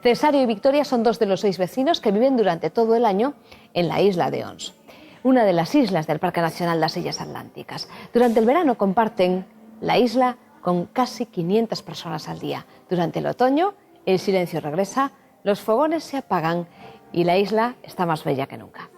Cesario y Victoria son dos de los 6 vecinos que viven durante todo el año en la isla de Ons, una de las islas del Parque Nacional das Illas Atlánticas. Durante el verano comparten la isla con casi 500 personas al día. Durante el otoño, el silencio regresa, los fogones se apagan y la isla está más bella que nunca.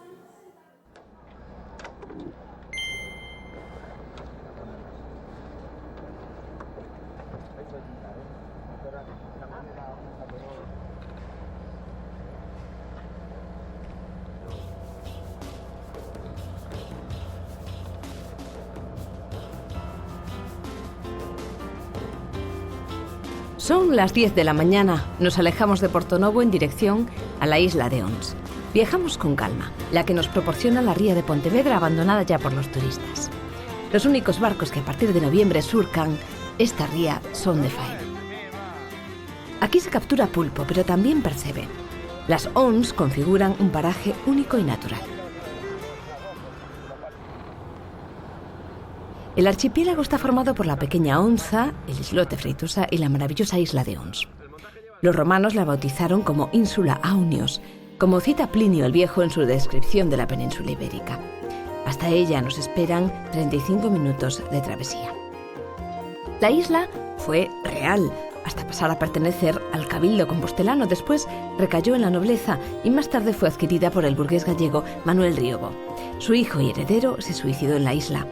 Son las 10 de la mañana. Nos alejamos de Portonovo en dirección a la isla de Ons. Viajamos con calma, la que nos proporciona la ría de Pontevedra, abandonada ya por los turistas. Los únicos barcos que a partir de noviembre surcan esta ría son de faena. Aquí se captura pulpo, pero también percebe. Las Ons configuran un paraje único y natural. El archipiélago está formado por la pequeña Onza, el islote Freitosa y la maravillosa isla de Ons. Los romanos la bautizaron como Ínsula Aunios, como cita Plinio el Viejo en su descripción de la península ibérica. Hasta ella nos esperan 35 minutos de travesía. La isla fue real, hasta pasar a pertenecer al cabildo compostelano. Después recayó en la nobleza y más tarde fue adquirida por el burgués gallego Manuel Riobo. Su hijo y heredero se suicidó en la isla.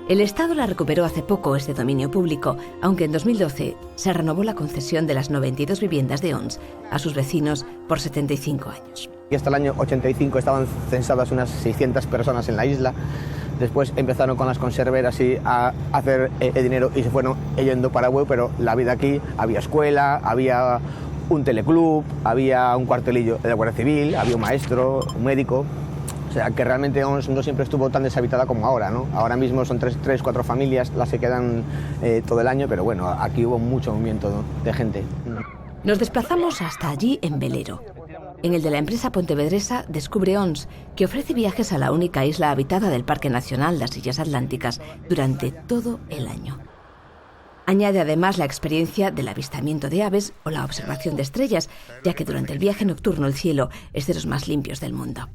El Estado la recuperó hace poco, este dominio público, aunque en 2012 se renovó la concesión de las 92 viviendas de Ons a sus vecinos por 75 años. Y hasta el año 85 estaban censadas unas 600 personas en la isla. Después empezaron con las conserveras y a hacer dinero y se fueron yendo para Bueu, pero la vida aquí, había escuela, había un teleclub, había un cuartelillo de la Guardia Civil, había un maestro, un médico. O sea, que realmente Ons no siempre estuvo tan deshabitada como ahora, ¿no? Ahora mismo son 3-4 familias las que quedan todo el año, pero bueno, aquí hubo mucho movimiento de gente. Nos desplazamos hasta allí en velero. En el de la empresa pontevedresa Descubre Ons, que ofrece viajes a la única isla habitada del Parque Nacional das Illas Atlánticas durante todo el año. Añade además la experiencia del avistamiento de aves o la observación de estrellas, ya que durante el viaje nocturno el cielo es de los más limpios del mundo.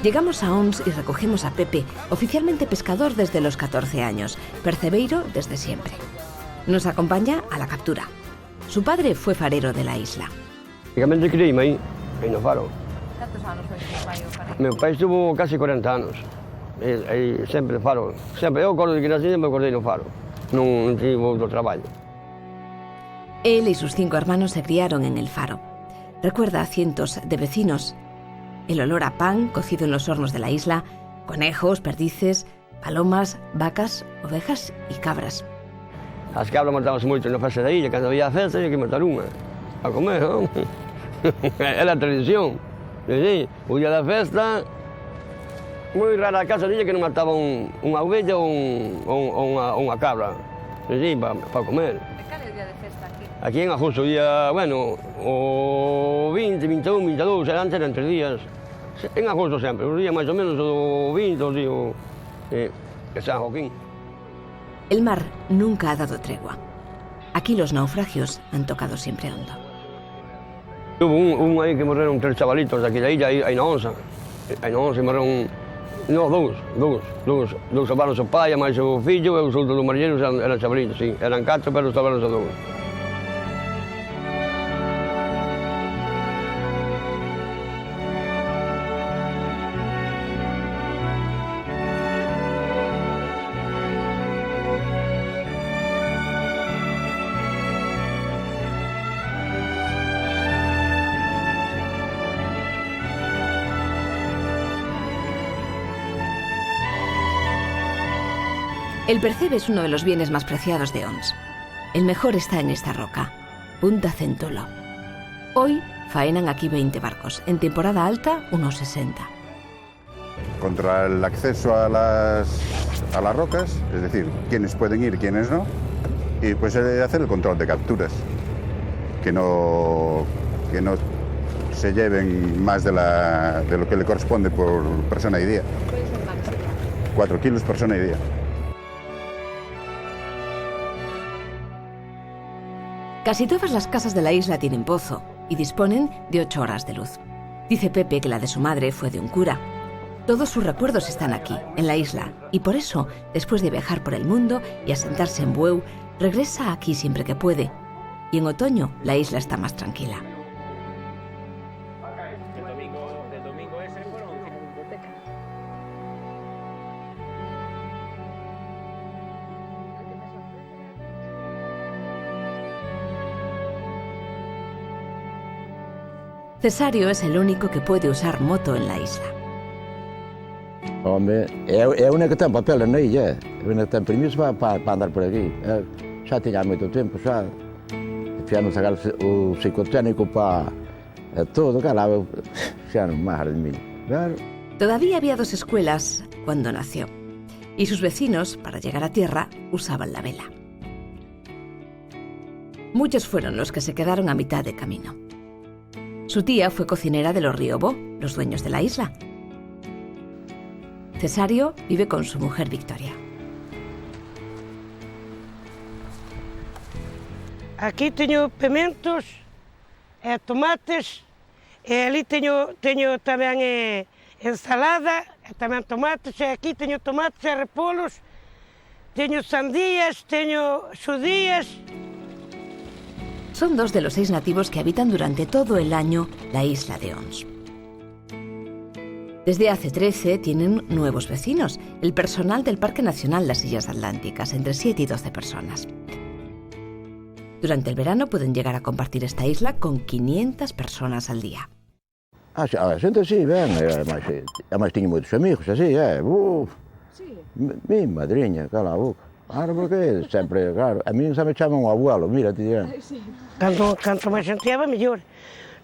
Llegamos a Ons y recogemos a Pepe, oficialmente pescador desde los 14 años, percebeiro desde siempre. Nos acompaña a la captura. Su padre fue farero de la isla. Antigamente criei-me aí no faro. ¿Cuántos años fue su pai o farero? Meu pai estuvo casi 40 anos. Aí sempre faro. Sempre, eu acordo de que nací e me acordei no faro. Non tive outro traballo. Él y sus 5 hermanos se criaron en el faro. Recuerda a cientos de vecinos. El olor a pan cocido en los hornos de la isla, conejos, perdices, palomas, vacas, ovejas y cabras. As cabras matábanse moito na festa da illa, cando había a festa, había que matar unha. A comer, non? Era a tradición. Sí, o día da festa, moi rara a casa da illa que non mataba unha ovella ou unha cabra. Sí, para comer. ¿Cal é o día de festa aquí? Aquí en agosto, día, bueno, o 20, 21, 22, antes eran 3 días. En agosto sempre, os días máis ou menos o 20, o día de San Joaquín. El mar nunca ha dado tregua. Aquí los naufragios han tocado siempre hondo. Hubo un aí que morreron 3 chavalitos daqui da illa, aí na Onza. Aí na Onza morreron, dous salvaron o pai, máis o fillo, e os outros dos marinheiros eran chavalitos, sí. Eran 4, pero salvaron a 2. El percebe es uno de los bienes más preciados de Ons. El mejor está en esta roca, Punta Centolo. Hoy faenan aquí 20 barcos, en temporada alta unos 60. Contra el acceso a las rocas, es decir, quiénes pueden ir, quiénes no, y pues hacer el control de capturas, que no se lleven más de lo que le corresponde por persona y día. 4 kilos persona y día. Casi todas las casas de la isla tienen pozo y disponen de 8 horas de luz. Dice Pepe que la de su madre fue de un cura. Todos sus recuerdos están aquí, en la isla, y por eso, después de viajar por el mundo y asentarse en Bueu, regresa aquí siempre que puede. Y en otoño la isla está más tranquila. Cesario es el único que puede usar moto en la isla. Home, é a única que ten papel na illa, é a única que ten permiso para andar por aquí. Xa tiña moito tempo, xa non sacar o psicotécnico para todo, claro, xa non máis de mí. Claro. Todavía había 2 escuelas cuando nació, y sus vecinos, para llegar a tierra, usaban la vela. Muchos fueron los que se quedaron a mitad de camino. Su tía fue cocinera de los Riobó, los dueños de la isla. Cesario vive con su mujer Victoria. Aquí teño pimentos, tomates, e ali teño tamén ensalada, e tamén tomates, e aquí teño tomates e repolos, teño sandías, teño xudías. Son 2 de los 6 nativos que habitan durante todo el año la isla de Ons. Desde hace 13 tienen nuevos vecinos, el personal del Parque Nacional Las Illas Atlánticas, entre 7 y 12 personas. Durante el verano pueden llegar a compartir esta isla con 500 personas al día. A xente sí, ben, ademais tiño moitos amigos, así, mi madriña, cala a boca. Claro, porque sempre, claro, a mí xa me chaman o abuelo, mira, tía. Canto máis xenteaba, mellor.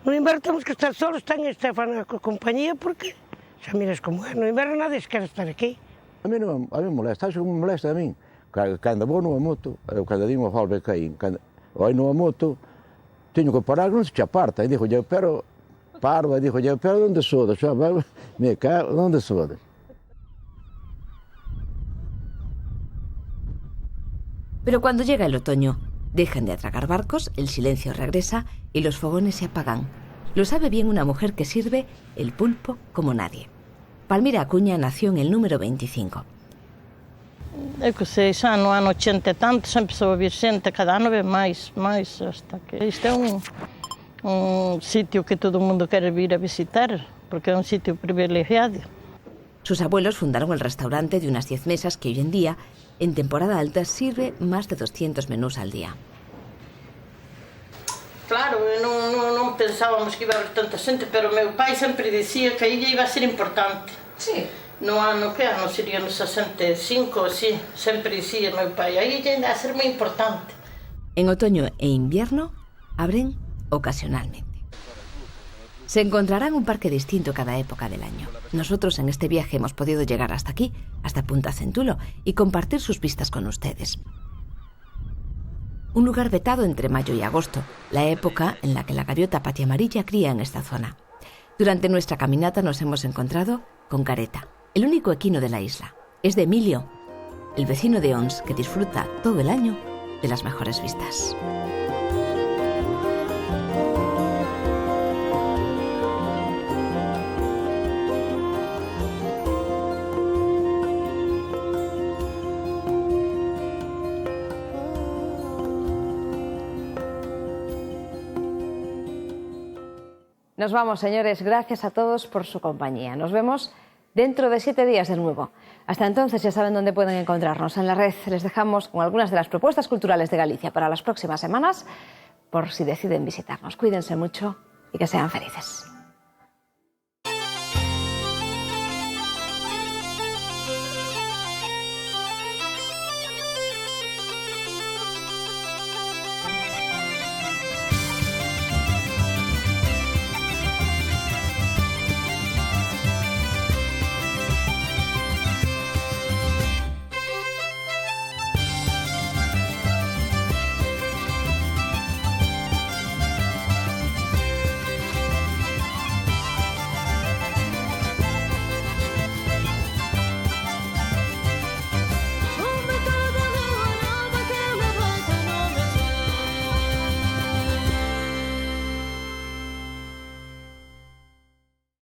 No inverno temos que estar solos, ten Estefano a compañía, porque xa miras como é, no inverno nada quer estar aquí. A mí non me molesta, sabes como me molesta a min? Cando vou nunha moto, cando digo a Falbe Caín, cando vou nunha moto, teño que parar, non se che aparta, e dixo, pero, paro, e dixo, pero onde sodes? Me cago, onde sodes? Pero cuando llega el otoño, dejan de atracar barcos, el silencio regresa y los fogones se apagan. Lo sabe bien una mujer que sirve el pulpo como nadie. Palmira Acuña nació en el número 25. Eu que sei, xa no ano 80 e tanto, sempre soube vir xente, cada ano ve máis, hasta que isto é un sitio que todo mundo quere vir a visitar, porque é un sitio privilegiado. Sus abuelos fundaron el restaurante de unas 10 mesas que hoy en día, en temporada alta, sirve más de 200 menús al día. Claro, non pensábamos que iba a haber tanta xente, pero meu pai sempre dicía que a illa iba a ser importante. Sí. No ano que ano sería no 65, sí, sempre dicía meu pai, a illa iba a ser moi importante. En otoño e invierno abren ocasionalmente. Se encontrarán un parque distinto cada época del año. Nosotros en este viaje hemos podido llegar hasta aquí, hasta Punta Centulo, y compartir sus vistas con ustedes. Un lugar vetado entre mayo y agosto, la época en la que la gaviota patiamarilla cría en esta zona. Durante nuestra caminata nos hemos encontrado con Careta, el único equino de la isla. Es de Emilio, el vecino de Ons, que disfruta todo el año de las mejores vistas. Nos vamos, señores. Gracias a todos por su compañía. Nos vemos dentro de 7 días de nuevo. Hasta entonces ya saben dónde pueden encontrarnos. En la red les dejamos con algunas de las propuestas culturales de Galicia para las próximas semanas, por si deciden visitarnos. Cuídense mucho y que sean felices.